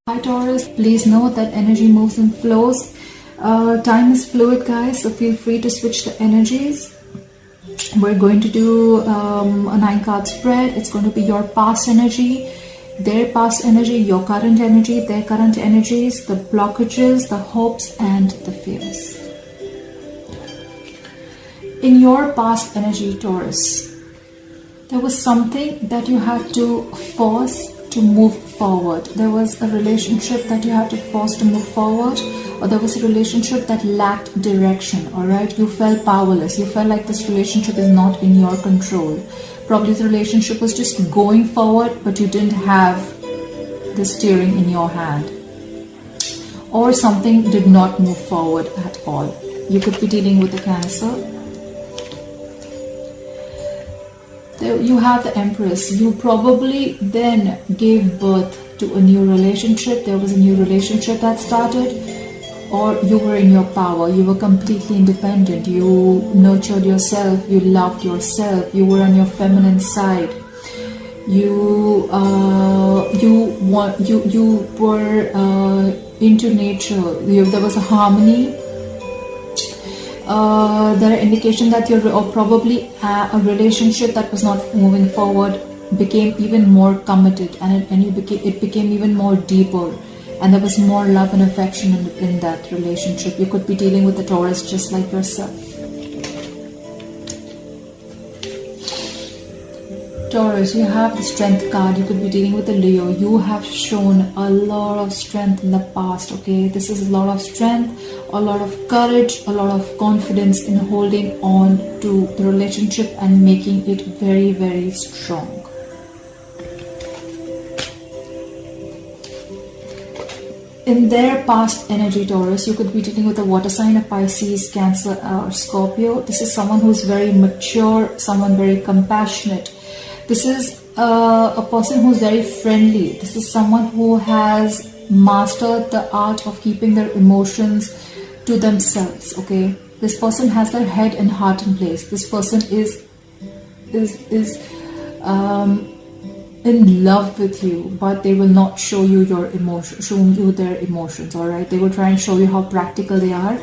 Hi Taurus, please note that energy moves and flows. Time is fluid, guys, so feel free to switch the energies. We're going to do a 9-card spread. It's going to be your past energy, their past energy, your current energy, their current energies, the blockages, the hopes, and the fears. In your past energy, Taurus, there was something that you had to force to move forward. There was a relationship that you had to force to move forward, or there was a relationship that lacked direction. All right, you felt powerless. You felt like this relationship is not in your control. Probably the relationship was just going forward, but you didn't have the steering in your hand, or something did not move forward at all. You could be dealing with a Cancer. You have the Empress. You probably then gave birth to a new relationship. There was a new relationship that started, or you were in your power. You were completely independent. You nurtured yourself. You loved yourself. You were on your feminine side. You were into nature. There was a harmony. There are indications that probably a relationship that was not moving forward became even more committed, and it became even more deeper, and there was more love and affection in that relationship. You could be dealing with a Taurus just like yourself. Taurus, you have the Strength card. You could be dealing with a Leo. You have shown a lot of strength in the past, okay? This is a lot of strength, a lot of courage, a lot of confidence in holding on to the relationship and making it very, very strong. In their past energy, Taurus, you could be dealing with a water sign, a Pisces, Cancer, or Scorpio. This is someone who's very mature, someone very compassionate. This is a person who's very friendly. This is someone who has mastered the art of keeping their emotions to themselves, okay? This person has their head and heart in place. This person is in love with you, but they will not show you their emotions, all right? They will try and show you how practical they are,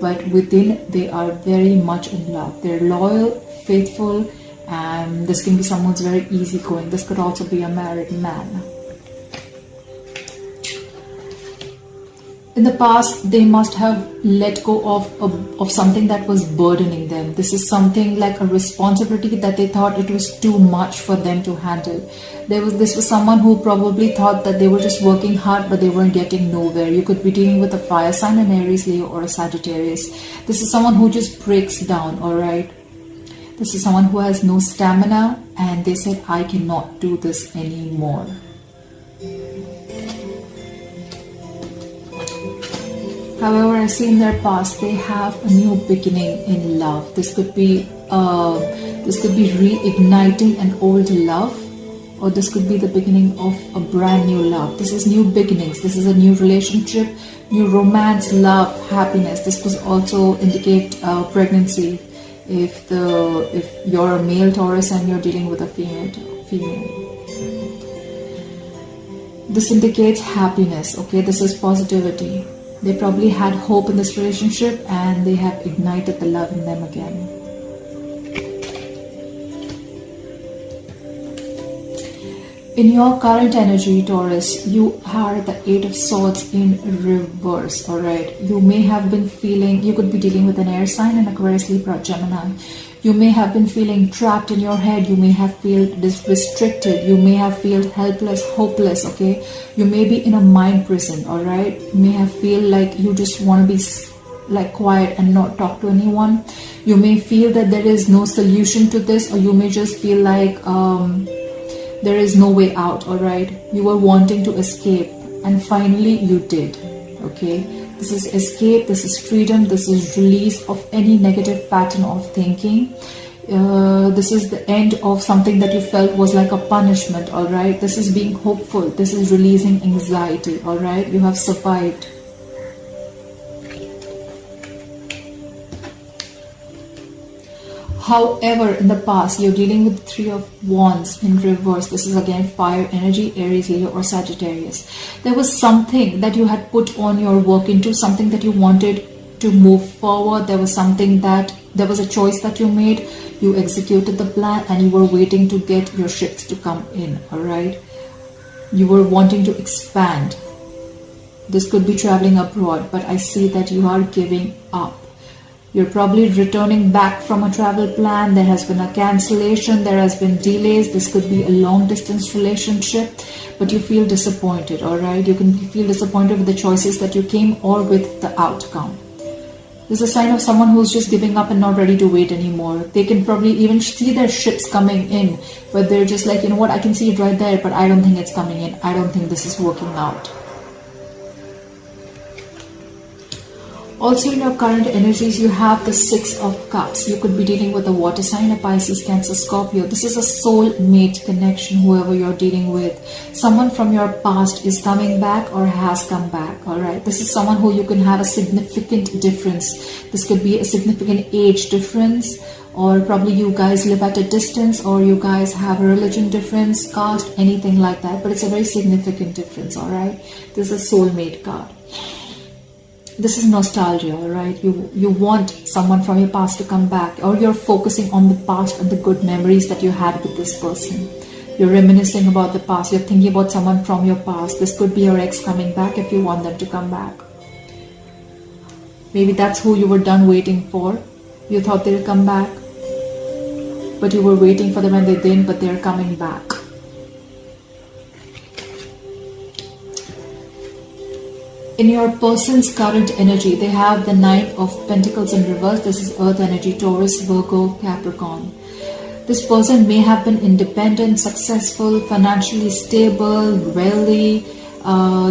but within they are very much in love. They're loyal, faithful, and this can be someone who's very easygoing. This could also be a married man. In the past, they must have let go of something that was burdening them. This is something like a responsibility that they thought it was too much for them to handle. This was someone who probably thought that they were just working hard, but they weren't getting nowhere. You could be dealing with a fire sign, an Aries, Leo, or a Sagittarius. This is someone who just breaks down, all right? This is someone who has no stamina, and they said, I cannot do this anymore. However, I see in their past, they have a new beginning in love. This could be reigniting an old love, or this could be the beginning of a brand new love. This is new beginnings. This is a new relationship, new romance, love, happiness. This could also indicate pregnancy. If you're a male Taurus and you're dealing with a female. This indicates happiness, okay? This is positivity. They probably had hope in this relationship and they have ignited the love in them again. In your current energy, Taurus, you are the 8 of Swords in reverse, alright? You may have been feeling, you could be dealing with an air sign, an Aquarius, Libra, Gemini. You may have been feeling trapped in your head. You may have felt restricted. You may have felt helpless, hopeless, okay? You may be in a mind prison, alright? You may have feel like you just want to be like quiet and not talk to anyone. You may feel that there is no solution to this, or you may just feel like there is no way out, alright? You were wanting to escape and finally you did, okay? This is escape, this is freedom, this is release of any negative pattern of thinking. This is the end of something that you felt was like a punishment, alright? This is being hopeful, this is releasing anxiety, alright? You have survived. However, in the past, you're dealing with the 3 of Wands in reverse. This is again fire energy, Aries, Leo, or Sagittarius. There was something that you had put on your work into, something that you wanted to move forward. There was a choice that you made. You executed the plan and you were waiting to get your ships to come in, all right? You were wanting to expand. This could be traveling abroad, but I see that you are giving up. You're probably returning back from a travel plan. There has been a cancellation. There has been delays. This could be a long distance relationship, but you feel disappointed, all right? You can feel disappointed with the choices that you came or with the outcome. This is a sign of someone who's just giving up and not ready to wait anymore. They can probably even see their ships coming in, but they're just like, you know what, I can see it right there, but I don't think it's coming in. I don't think this is working out. Also, in your current energies, you have the 6 of Cups. You could be dealing with a water sign, a Pisces, Cancer, Scorpio. This is a soulmate connection, whoever you're dealing with. Someone from your past is coming back or has come back, all right? This is someone who you can have a significant difference. This could be a significant age difference, or probably you guys live at a distance, or you guys have a religion difference, caste, anything like that. But it's a very significant difference, all right? This is a soulmate card. This is nostalgia, right? You want someone from your past to come back, or you're focusing on the past and the good memories that you had with this person. You're reminiscing about the past. You're thinking about someone from your past. This could be your ex coming back if you want them to come back. Maybe that's who you were done waiting for. You thought they'll come back, but you were waiting for them and they didn't, but they're coming back. In your person's current energy, they have the 9 of Pentacles in reverse. This is Earth energy, Taurus, Virgo, Capricorn. This person may have been independent, successful, financially stable, wealthy.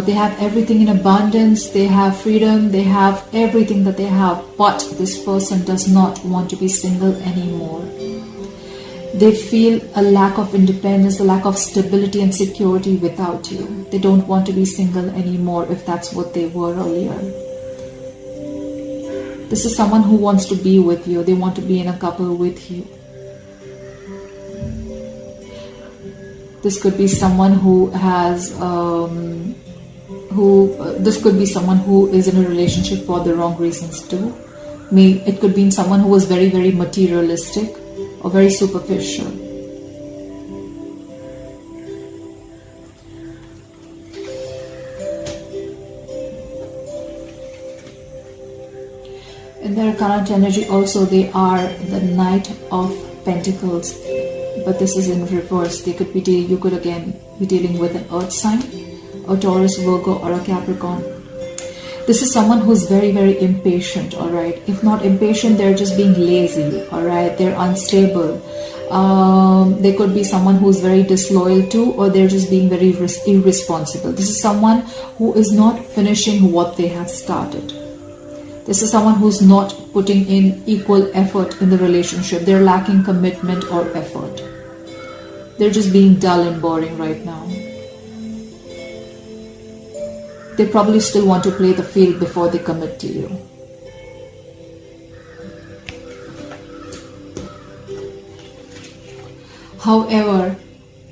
They have everything in abundance. They have freedom. They have everything that they have. But this person does not want to be single anymore. They feel a lack of independence, a lack of stability and security without you. They don't want to be single anymore if that's what they were earlier. This is someone who wants to be with you. They want to be in a couple with you. This could be someone who has, this could be someone who is in a relationship for the wrong reasons too. It could be someone who was very, very materialistic or very superficial. In their current energy also, they are the Knight of Pentacles, but this is in reverse. They could be you could again be dealing with an Earth sign, a Taurus, Virgo, or a Capricorn. This is someone who's very, very impatient, all right? If not impatient, they're just being lazy, all right? They're unstable. They could be someone who's very disloyal too, or they're just being very irresponsible. This is someone who is not finishing what they have started. This is someone who's not putting in equal effort in the relationship. They're lacking commitment or effort. They're just being dull and boring right now. They probably still want to play the field before they commit to you. However,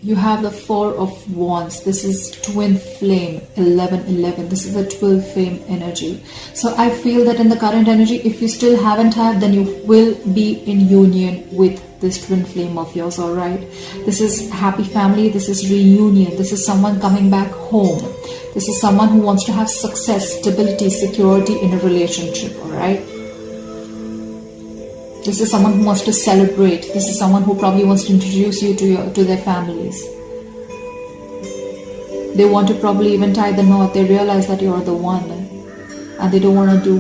you have the 4 of Wands. This is twin flame, 11-11. This is a twin flame energy. So I feel that in the current energy, if you still haven't had, then you will be in union with this twin flame of yours, all right? This is happy family. This is reunion. This is someone coming back home. This is someone who wants to have success, stability, security in a relationship, all right? This is someone who wants to celebrate. This is someone who probably wants to introduce you to their families. They want to probably even tie the knot. They realize that you're the one, and they don't want to do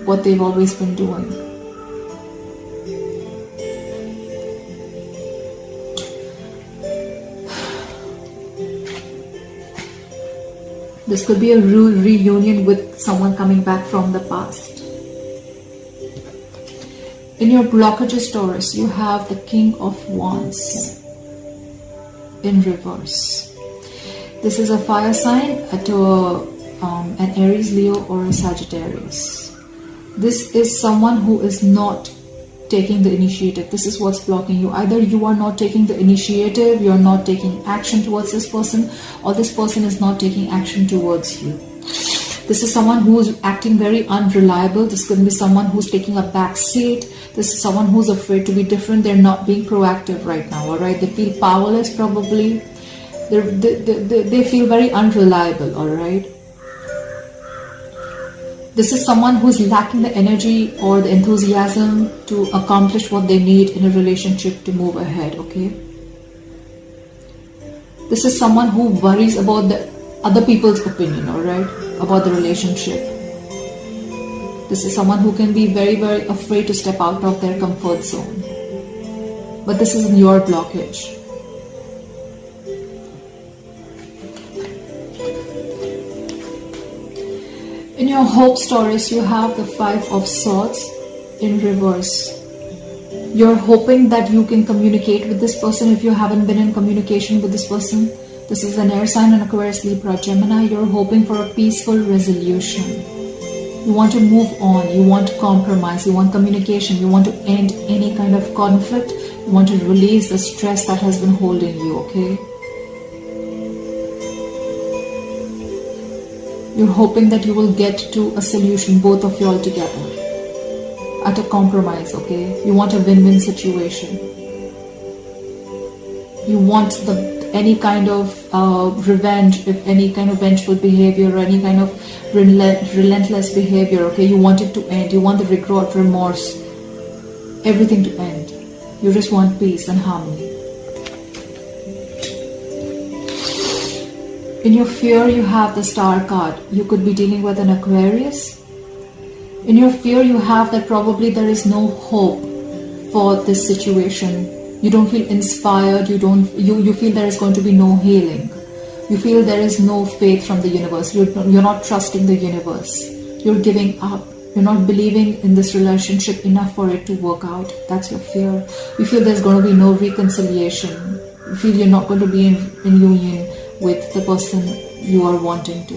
what they've always been doing. This could be a reunion with someone coming back from the past. In your blockages, Taurus, you have the King of Wands in reverse. This is a fire sign, an Aries, Leo, or a Sagittarius. This is someone who is not taking the initiative. This is what's blocking you. Either you are not taking the initiative, you're not taking action towards this person, or this person is not taking action towards you. This is someone who's acting very unreliable. This could be someone who's taking a back seat. This is someone who's afraid to be different. They're not being proactive right now, all right? They feel powerless probably. They feel very unreliable, all right? This is someone who's lacking the energy or the enthusiasm to accomplish what they need in a relationship to move ahead, okay? This is someone who worries about the other people's opinion, all right, about the relationship. This is someone who can be very, very afraid to step out of their comfort zone. But this is your blockage. In your hopes, Taurus, you have the 5 of Swords in reverse. You're hoping that you can communicate with this person if you haven't been in communication with this person. This is an air sign, an Aquarius, Libra, Gemini. You're hoping for a peaceful resolution. You want to move on. You want compromise. You want communication. You want to end any kind of conflict. You want to release the stress that has been holding you, okay? You're hoping that you will get to a solution, both of you all together, at a compromise, okay? You want a win-win situation. You want any kind of revenge, if any kind of vengeful behavior or any kind of relentless behavior, okay? You want it to end. You want the regret, remorse, everything to end. You just want peace and harmony. In your fear, you have the Star card. You could be dealing with an Aquarius. In your fear, you have that probably there is no hope for this situation. You don't feel inspired. You feel there is going to be no healing. You feel there is no faith from the universe. You're not trusting the universe. You're giving up. You're not believing in this relationship enough for it to work out. That's your fear. You feel there's going to be no reconciliation. You feel you're not going to be in union with the person you are wanting to.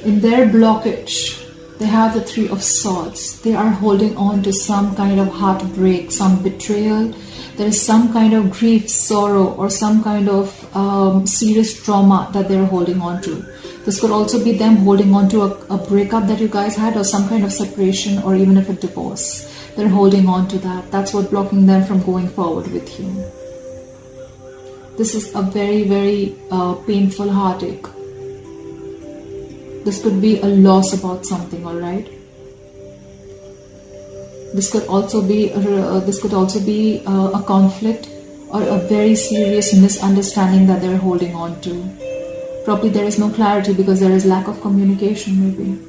In their blockage, they have the 3 of Swords. They are holding on to some kind of heartbreak, some betrayal. There is some kind of grief, sorrow, or some kind of serious trauma that they're holding on to. This could also be them holding on to a breakup that you guys had, or some kind of separation, or even if a divorce. They're holding on to that. That's what blocking them from going forward with you. This is a very, very painful heartache. This could be a loss about something, all right? This could also be a conflict or a very serious misunderstanding that they're holding on to. Probably there is no clarity because there is lack of communication, maybe.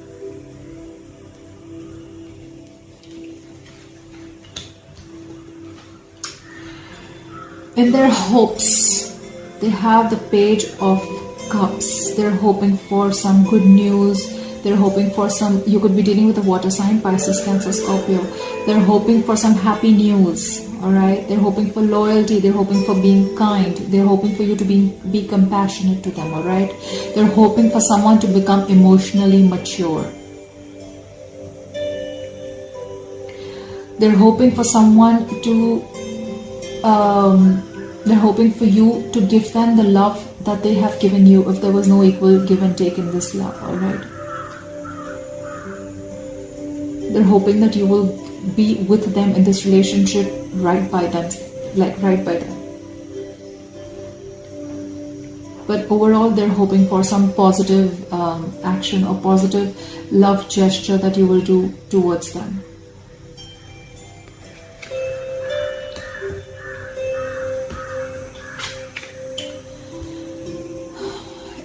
In their hopes, they have the Page of Cups. They're hoping for some good news. They're hoping for some, you could be dealing with a water sign, Pisces, Cancer, Scorpio. They're hoping for some happy news, all right? They're hoping for loyalty. They're hoping for being kind. They're hoping for you to be compassionate to them, all right? They're hoping for someone to become emotionally mature. They're hoping for someone to they're hoping for you to give them the love that they have given you, if there was no equal give and take in this love, all right? They're hoping that you will be with them in this relationship right by them, like right by them. But overall, they're hoping for some positive action or positive love gesture that you will do towards them.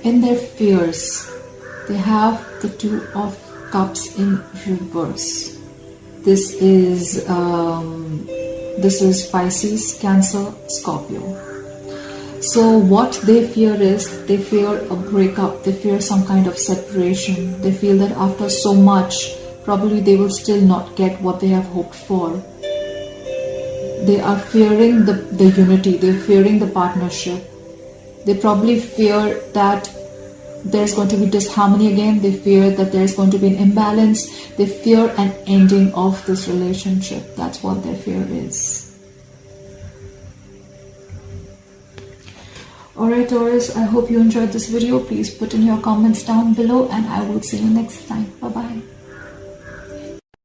In their fears, they have the 2 of Cups in reverse. This is Pisces, Cancer, Scorpio. So what they fear is, they fear a breakup, they fear some kind of separation. They feel that after so much, probably they will still not get what they have hoped for. They are fearing the unity, they're fearing the partnership. They probably fear that there's going to be disharmony again. They fear that there's going to be an imbalance. They fear an ending of this relationship. That's what their fear is. Alright Taurus, I hope you enjoyed this video. Please put in your comments down below and I will see you next time.